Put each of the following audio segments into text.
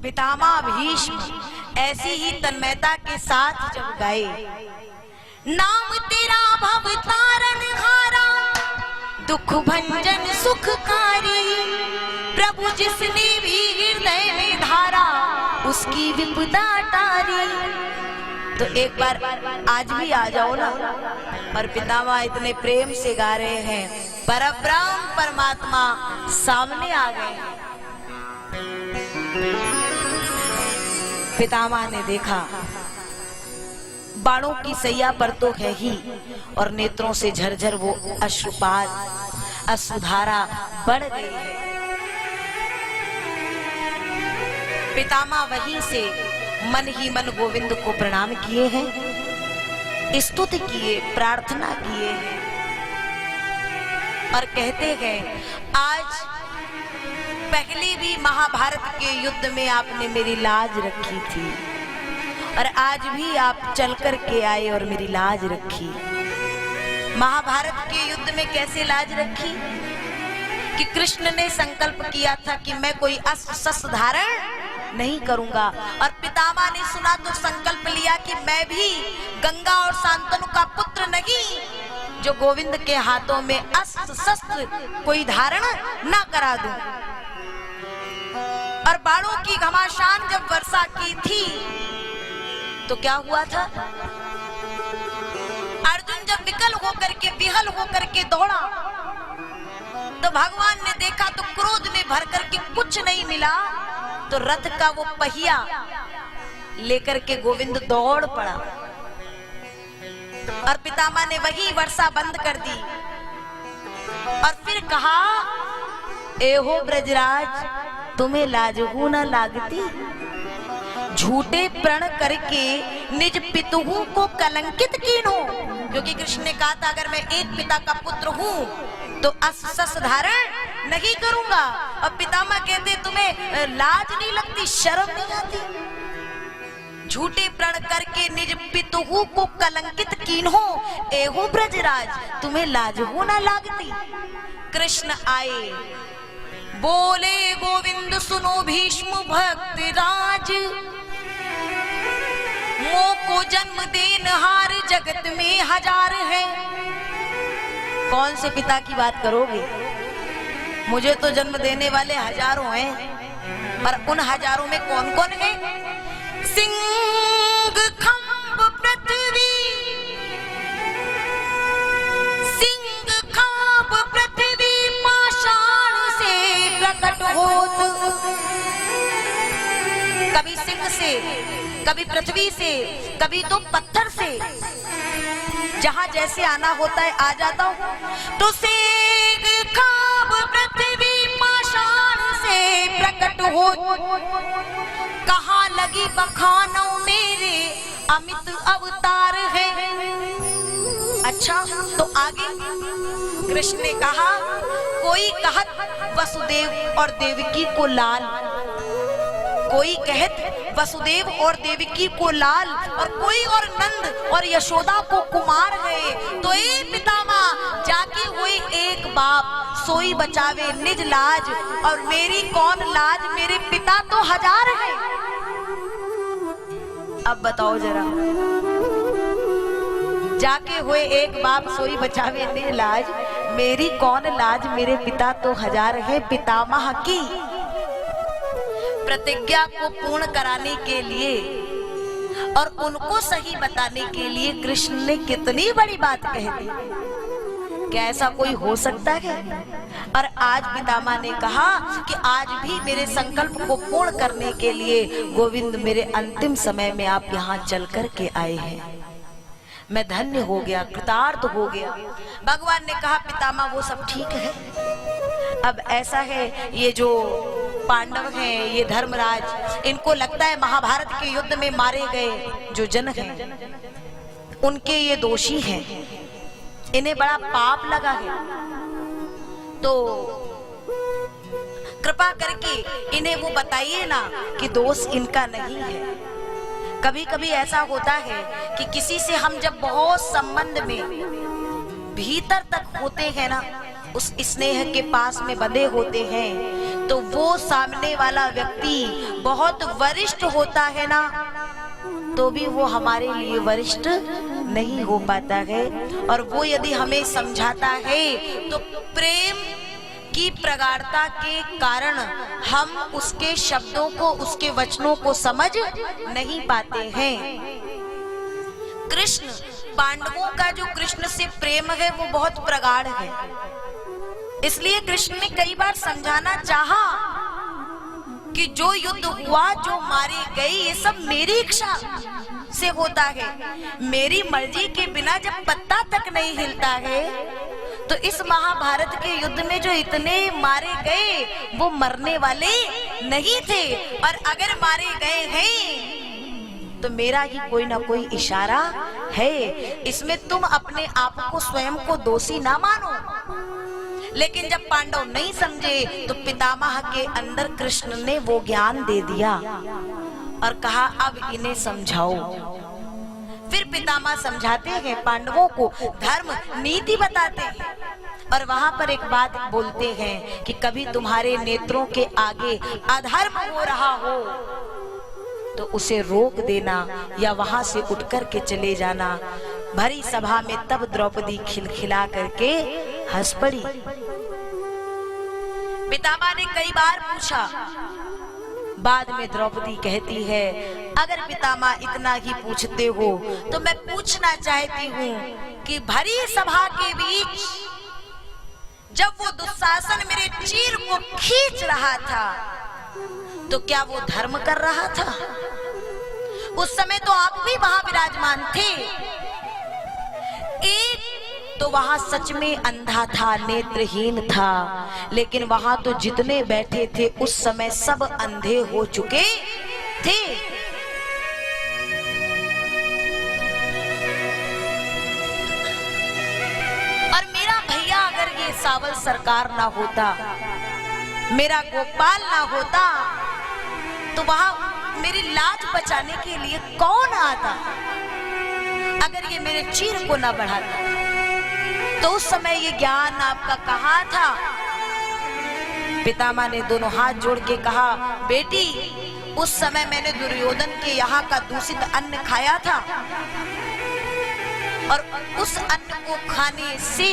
पितामह भीष्म ऐसी ही तन्मयता के साथ जब गाए, नाम तेरा भव तारण हारा, दुख भंजन सुखकारी, प्रभु जिसने भी हृदय में धारा, उसकी विपदा टारी। तो एक बार आज भी आ जाओ ना। और पितामह इतने प्रेम से गा रहे हैं, परब्रह्म परमात्मा सामने आ गए। पितामह ने देखा बाणों की सैया पर तो है ही, और नेत्रों से झरझर वो अश्रुपात अश्रुधारा बढ़ गई है। पितामह वहीं से मन ही मन गोविंद को प्रणाम किए हैं, स्तुति किए, प्रार्थना किए हैं, और कहते हैं आज पहले भी महाभारत के युद्ध में आपने मेरी लाज रखी थी, और आज भी आप चल कर के आए और मेरी लाज रखी। महाभारत के युद्ध में कैसे लाज रखी कि कृष्ण ने संकल्प किया था कि मैं कोई अस्त्र शस्त्र धारण नहीं करूंगा, और पितामह ने सुना तो संकल्प लिया कि मैं भी गंगा और शांतनु का पुत्र नहीं, जो गोविंद के हाथों में अस्त्र शस्त्र कोई धारण ना करा दूं। और बाणों की घमासान जब वर्षा की थी तो क्या हुआ था? अर्जुन जब विकल होकर के विहल होकर के दौड़ा तो भगवान ने देखा तो क्रोध में भर करके कुछ नहीं मिला, तो रथ का वो पहिया लेकर के गोविंद दौड़ पड़ा, और पितामह ने वही वर्षा बंद कर दी, और फिर कहा, एहो ब्रजराज तुम्हें लाजहू न लागती, झूठे प्रण करके निज पितुहू को कलंकित कीन्हो। क्योंकि कृष्ण ने कहा था अगर मैं एक पिता का पुत्र हूँ तो अस्त्र शस्त्र धारण नहीं करूंगा, और पितामह कहते तुम्हें लाज नहीं लगती, शर्म नहीं आती? झूठे प्रण करके निज पितुहू को कलंकित कीन्हो, एहो ब्रजराज तुम्हें लाजहू न लागती। कृष्ण आए, बोले गोविंद सुनो भीष्म भक्त राज, मोह को जन्म देनहार जगत में हजार है। कौन से पिता की बात करोगे? मुझे तो जन्म देने वाले हजारों हैं, पर उन हजारों में कौन कौन है? सिंह खंभ पृथ्वी, सिंह खंभ पृथ्वी पाषाण से प्रकट होत। कभी सिंह से, कभी पृथ्वी से, कभी तो पत्थर से, जहां जैसे आना होता है आ जाता हूं। तो सिंह खंभ पृथ्वी पाषाण से प्रकट हो, कहां लगी बखानों मेरे अमित अवतार है। अच्छा तो आगे कृष्ण ने कहा, कोई कहत वसुदेव और देवकी को लाल, कोई कहत वसुदेव और देवकी को लाल, और कोई और नंद और यशोदा को कुमार है। तो ए पितामह जाके हुई एक बाप, सोई बचावे निज लाज, और मेरी कौन लाज, मेरे पिता तो हजार है। अब बताओ जरा, जाके हुए एक बाप सोई बचावे निज लाज, मेरी कौन लाज, मेरे पिता तो हजार है। पितामह की प्रतिज्ञा को पूर्ण कराने के लिए और उनको सही बताने के लिए कृष्ण ने कितनी बड़ी बात कह दी। क्या ऐसा कोई हो सकता है? और आज पितामह ने कहा कि आज भी मेरे संकल्प को पूर्ण करने के लिए गोविंद मेरे अंतिम समय में आप यहाँ चल कर के आए हैं। मैं धन्य हो गया, कृतार्थ हो गया। भगवान ने कहा पितामह वो सब ठीक है, अब ऐसा है ये जो पांडव हैं, ये धर्मराज, इनको लगता है महाभारत के युद्ध में मारे गए जो जन हैं उनके ये दोषी हैं, इन्हें बड़ा पाप लगा है, तो कृपा करके इन्हें वो बताइए ना कि दोष इनका नहीं है। कभी कभी ऐसा होता है कि किसी से हम जब बहुत संबंध में भीतर तक होते हैं ना, उस स्नेह के पास में बंधे होते हैं, तो वो सामने वाला व्यक्ति बहुत वरिष्ठ होता है ना, तो भी वो हमारे लिए वरिष्ठ नहीं हो पाता है। और वो यदि हमें समझाता है तो प्रेम की प्रगाढ़ता के कारण हम उसके शब्दों को, उसके वचनों को समझ नहीं पाते हैं। कृष्ण, पांडवों का जो कृष्ण से प्रेम है वो बहुत प्रगाढ़ है। इसलिए कृष्ण ने कई बार समझाना चाहा कि जो युद्ध हुआ, जो मारे गए, ये सब मेरी इच्छा से होता है। मेरी मर्जी के बिना जब पत्ता तक नहीं हिलता है, तो इस महाभारत के युद्ध में जो इतने मारे गए वो मरने वाले नहीं थे। और अगर मारे गए हैं तो मेरा ही कोई ना कोई इशारा है। इसमें तुम अपने आप को, स्वयं को दोषी ना मानो। लेकिन जब पांडव नहीं समझे तो पितामह के अंदर कृष्ण ने वो ज्ञान दे दिया और कहा अब इन्हें समझाओ। फिर पितामह समझाते हैं पांडवों को, धर्म नीति बताते हैं। और वहां पर एक बात बोलते हैं कि कभी तुम्हारे नेत्रों के आगे अधर्म हो रहा हो तो उसे रोक देना या वहां से उठ कर के चले जाना। भरी सभा में तब द्रौपदी खिलखिला करके हंस पड़ी। पितामह ने कई बार पूछा, बाद में द्रौपदी कहती है, अगर पितामह इतना ही पूछते हो तो मैं पूछना चाहती हूँ कि भरी सभा के बीच जब वो दुशासन मेरे चीर को खींच रहा था तो क्या वो धर्म कर रहा था? उस समय तो आप भी वहां विराजमान थे। एक तो वहां सच में अंधा था, नेत्रहीन था, लेकिन वहां तो जितने बैठे थे उस समय सब अंधे हो चुके थे। और मेरा भैया अगर ये सावल सरकार ना होता, मेरा गोपाल ना होता, तो वहां मेरी लाज बचाने के लिए कौन आता? अगर ये मेरे चीर को ना बढ़ाता तो उस समय ये ज्ञान आपका कहाँ था? पितामह ने दोनों हाथ जोड़ के कहा, बेटी उस समय मैंने दुर्योधन के यहाँ का दूषित अन्न खाया था और उस अन्न को खाने से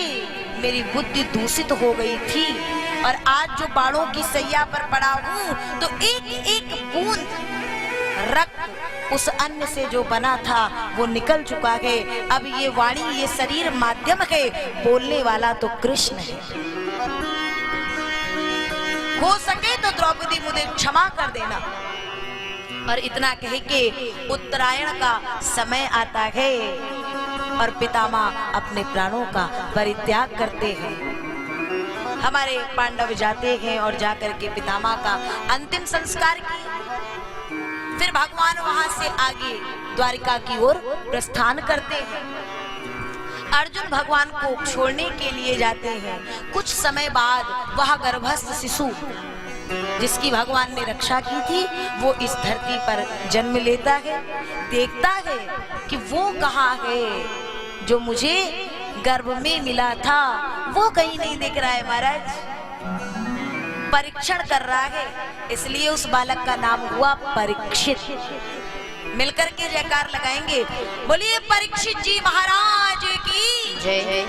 मेरी बुद्धि दूषित हो गई थी। और आज जो बाणों की सैया पर पड़ा हूँ तो एक एक बूंद रक्त उस अन्न से जो बना था वो निकल चुका है। अब ये वाणी, ये शरीर माध्यम है, बोलने वाला तो कृष्ण है। हो सके तो द्रौपदी मुझे क्षमा कर देना। और इतना कह के उत्तरायण का समय आता है और पितामह अपने प्राणों का परित्याग करते हैं। हमारे पांडव जाते हैं और जाकर के पितामह का अंतिम संस्कार किए। फिर भगवान वहां से आगे द्वारिका की ओर प्रस्थान करते हैं। अर्जुन भगवान को छोड़ने के लिए जाते हैं। कुछ समय बाद वह गर्भस्थ शिशु जिसकी भगवान ने रक्षा की थी वो इस धरती पर जन्म लेता है। देखता है कि वो कहाँ है जो मुझे गर्भ में मिला था, वो कहीं नहीं दिख रहा है महाराज। परीक्षण कर रहा है, इसलिए उस बालक का नाम हुआ परीक्षित। मिलकर के जयकार लगाएंगे, बोलिए परीक्षित जी महाराज की जय।